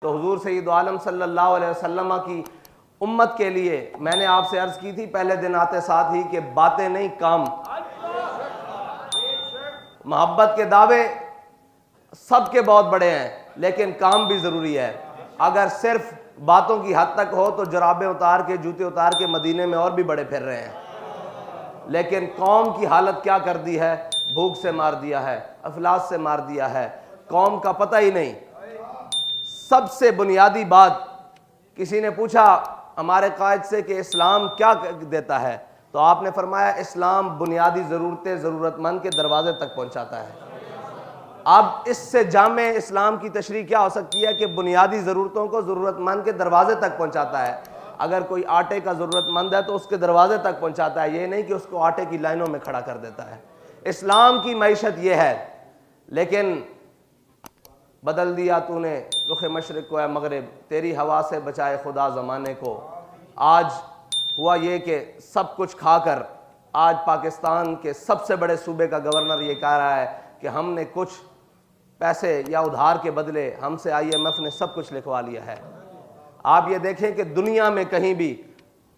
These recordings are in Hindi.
तो हुजूर सय्यद आलम सल्लल्लाहु अलैहि वसल्लम की उम्मत के लिए मैंने आपसे अर्ज की थी पहले दिन आते साथ ही कि बातें नहीं काम। मोहब्बत के दावे सबके बहुत बड़े हैं लेकिन काम भी ज़रूरी है। अगर सिर्फ बातों की हद तक हो तो जराबें उतार के जूते उतार के मदीने में और भी बड़े फिर रहे हैं, लेकिन कौम की हालत क्या कर दी है, भूख से मार दिया है, अफलास से मार दिया है, कौम का पता ही नहीं। सबसे बुनियादी बात, किसी ने पूछा हमारे कायद से कि इस्लाम क्या देता है, तो आपने फरमाया इस्लाम बुनियादी ज़रूरतें ज़रूरतमंद के दरवाजे तक पहुंचाता है। अब इससे जामे इस्लाम की तशरीह क्या हो सकती है कि बुनियादी ज़रूरतों को ज़रूरतमंद के दरवाजे तक पहुंचाता है। अगर कोई आटे का ज़रूरतमंद है तो उसके दरवाजे तक पहुंचाता है, ये नहीं कि उसको आटे की लाइनों में खड़ा कर देता है। इस्लाम की मईशत ये है, लेकिन बदल दिया तूने रुख मशरिक़ को मगरिब, तेरी हवा से बचाए खुदा ज़माने को। आज हुआ ये कि सब कुछ खाकर आज पाकिस्तान के सबसे बड़े सूबे का गवर्नर ये कह रहा है कि हमने कुछ पैसे या उधार के बदले हमसे IMF ने सब कुछ लिखवा लिया है। आप ये देखें कि दुनिया में कहीं भी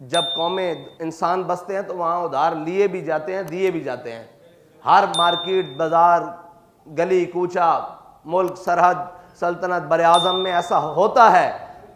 जब कौमें इंसान बसते हैं तो वहाँ उधार लिए भी जाते हैं, दिए भी जाते हैं। हर मार्केट, बाज़ार, गली कूचा, मुल्क, सरहद, सल्तनत, बर-ए-आज़म में ऐसा होता है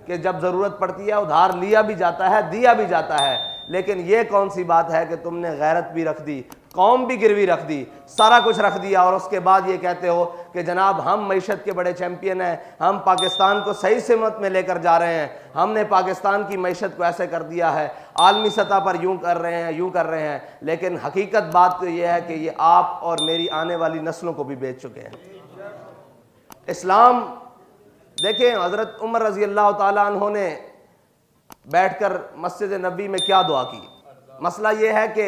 कि जब ज़रूरत पड़ती है उधार लिया भी जाता है, दिया भी जाता है। लेकिन ये कौन सी बात है कि तुमने गैरत भी रख दी, कौम भी गिरवी रख दी, सारा कुछ रख दिया और उसके बाद ये कहते हो कि जनाब हम मईशत के बड़े चैंपियन हैं, हम पाकिस्तान को सही सिमत में लेकर जा रहे हैं, हमने पाकिस्तान की मईशत को ऐसे कर दिया है, आलमी सतह पर यूँ कर रहे हैं, यूँ कर रहे हैं। लेकिन हकीकत बात तो ये है कि ये आप और मेरी आने वाली नस्लों को भी बेच चुके हैं। इस्लाम देखें, हज़रत उमर रज़ी अल्लाह ताला अन्हो ने बैठकर मस्जिद नबी में क्या दुआ की। मसला ये है कि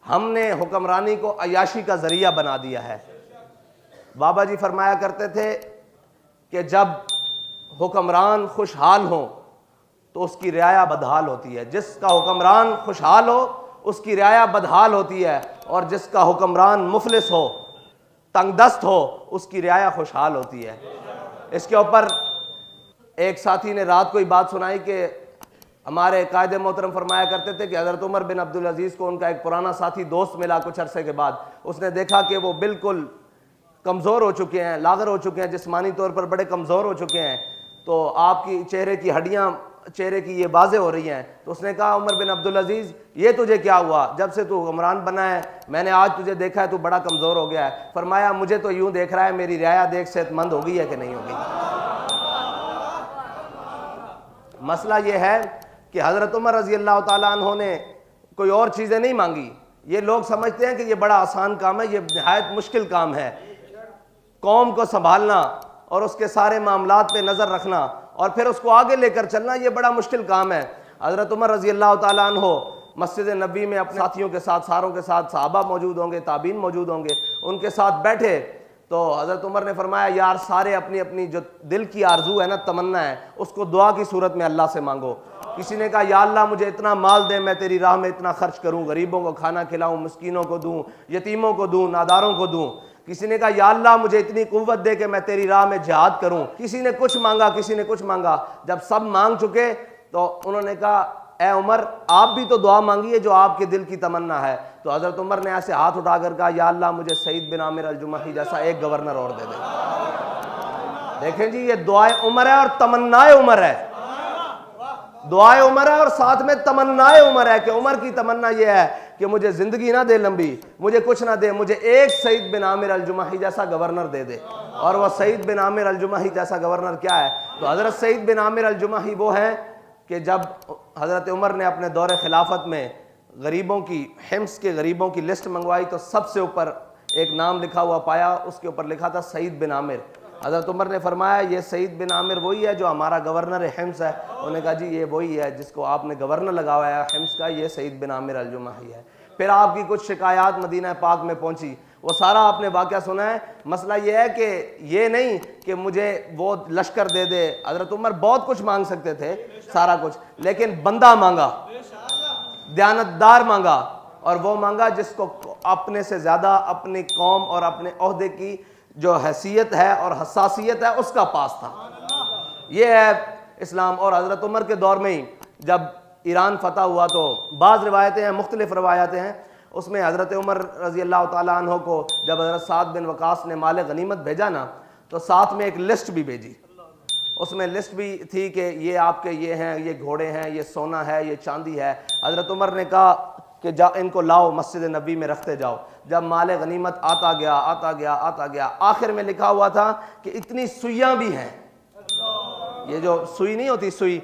हमने हुक्मरानी को अयाशी का ज़रिया बना दिया है। बाबा जी फरमाया करते थे कि जब हुक्मरान खुशहाल हो तो उसकी रियाया बदहाल होती है। जिसका हुक्मरान खुशहाल हो उसकी रियाया बदहाल होती है, और जिसका हुक्मरान मुफलिस हो, तंगदस्त हो, उसकी रियाया खुशहाल होती है। इसके ऊपर एक साथी ने रात को ही बात सुनाई कि हमारे कायदे मोहतरम फरमाया करते थे कि हज़रत उमर बिन अब्दुल अजीज़ को उनका एक पुराना साथी दोस्त मिला कुछ अरसे के बाद। उसने देखा कि वो बिल्कुल कमज़ोर हो चुके हैं, लागर हो चुके हैं, जिस्मानी तौर पर बड़े कमज़ोर हो चुके हैं, तो आपकी चेहरे की हड्डियाँ, चेहरे की ये बाजें हो रही हैं। तो उसने कहा उमर बिन अब्दुल अजीज़ ये तुझे क्या हुआ, जब से तू हुक्मरान बना है मैंने आज तुझे देखा है तू बड़ा कमज़ोर हो गया है। फरमाया मुझे तो यूँ देख रहा है मेरी रियाया देख सेहतमंद हो गई है कि नहीं होगी। मसला ये है कि हज़रत उमर रज़ी अल्लाह ताला अन्हो ने कोई और चीज़ें नहीं मांगी। ये लोग समझते हैं कि ये बड़ा आसान काम है, ये निहायत मुश्किल काम है। कौम को संभालना और उसके सारे मामलात पे नज़र रखना और फिर उसको आगे लेकर चलना, ये बड़ा मुश्किल काम है। हज़रत उमर रज़ी अल्लाह ताला अन्हो मस्जिद नबी में अपने साथियों के साथ, सारों के साथ, सहाबा मौजूद होंगे, ताबीन मौजूद होंगे, उनके साथ बैठे तो हज़रत उमर ने फरमाया यार सारे अपनी अपनी जो दिल की आरजू है ना, तमन्ना है, उसको दुआ की सूरत में अल्लाह से मांगो। किसी ने कहा या अल्लाह मुझे इतना माल दे, मैं तेरी राह में इतना खर्च करूँ, गरीबों को खाना खिलाऊँ, मिस्कीनों को दूँ, यतीमों को दूँ, नादारों को दूँ। किसी ने कहा या अल्लाह मुझे इतनी कुव्वत दे कि मैं तेरी राह में जिहाद करूँ। किसी ने कुछ मांगा, किसी ने कुछ मांगा। जब सब मांग चुके तो उन्होंने कहा ए उमर आप भी तो दुआ मांगिए जो आपके दिल की तमन्ना है। तो हज़रत उमर ने ऐसे हाथ उठाकर कहा या अल्लाह मुझे सईद बिन आमिर अल-जुमही जैसा एक गवर्नर और दे दे। देखें जी, ये दुआए उमर है और तमन्नाए उमर है। दुआए उमर है और साथ में तमन्नाए उमर है कि उमर की तमन्ना ये है कि मुझे जिंदगी ना दे लंबी, मुझे कुछ ना दे, मुझे एक सईद बिन आमिर अल-जुमही जैसा गवर्नर दे दे। और वह सईद बिन आमिर अल-जुमही जैसा गवर्नर क्या है? तो हज़रत सईद बिन आमिर अल-जुमही वो हैं कि जब हज़रत उमर ने अपने दौरे खिलाफत में गरीबों की, हिम्स के गरीबों की लिस्ट मंगवाई तो सबसे ऊपर एक नाम लिखा हुआ पाया, उसके ऊपर लिखा था सईद बिन आमिर। हज़रत उमर ने फरमाया ये सईद बिन आमिर वही है जो हमारा गवर्नर हिम्स है। उन्होंने कहा जी ये वही है जिसको आपने गवर्नर लगाया है हिम्स का, ये सईद बिन आमिर अल-जुमही है। फिर आपकी कुछ शिकायत मदीना पाक में पहुंची, वो सारा आपने वाक़या सुना है। मसला ये है कि ये नहीं कि मुझे वो लश्कर दे दे। हज़रत उमर बहुत कुछ मांग सकते थे, सारा कुछ, लेकिन बंदा मांगा, दयानतदार मांगा, और वो मांगा जिसको अपने से ज़्यादा अपनी कौम और अपने ओहदे की जो हैसियत है और हसासियत है उसका पास था। ये है इस्लाम। और हज़रत उमर के दौर में ही जब ईरान फतह हुआ तो बाज़ रिवायतें हैं, मुख्तलिफ रवायातें हैं, उसमें हज़रत उमर रज़ी अल्लाह ताला अन्हो को जब हज़रत साद बिन वकास ने माल गनीमत भेजा ना, तो साथ में एक लिस्ट भी भेजी। उसमें लिस्ट भी थी कि ये आपके ये हैं, ये घोड़े हैं, ये सोना है, ये चांदी है। हज़रत उमर ने कहा कि जा इनको लाओ मस्जिद नबी में रखते जाओ। जब माल गनीमत आता गया आता गया आता गया, आखिर में लिखा हुआ था कि इतनी सुइयाँ भी हैं, ये जो सुई नहीं होती सुई,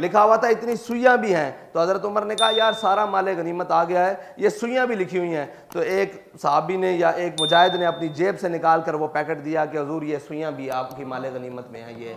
लिखा हुआ था इतनी सुइयाँ भी हैं। तो हज़रत उमर ने कहा यार सारा माल गनीमत आ गया है, ये सुइयाँ भी लिखी हुई हैं। तो एक सहाबी ने या एक मुजाहिद ने अपनी जेब से निकाल कर वो पैकेट दिया कि हुजूर ये सुइयाँ भी आपकी माल गनीमत में हैं। ये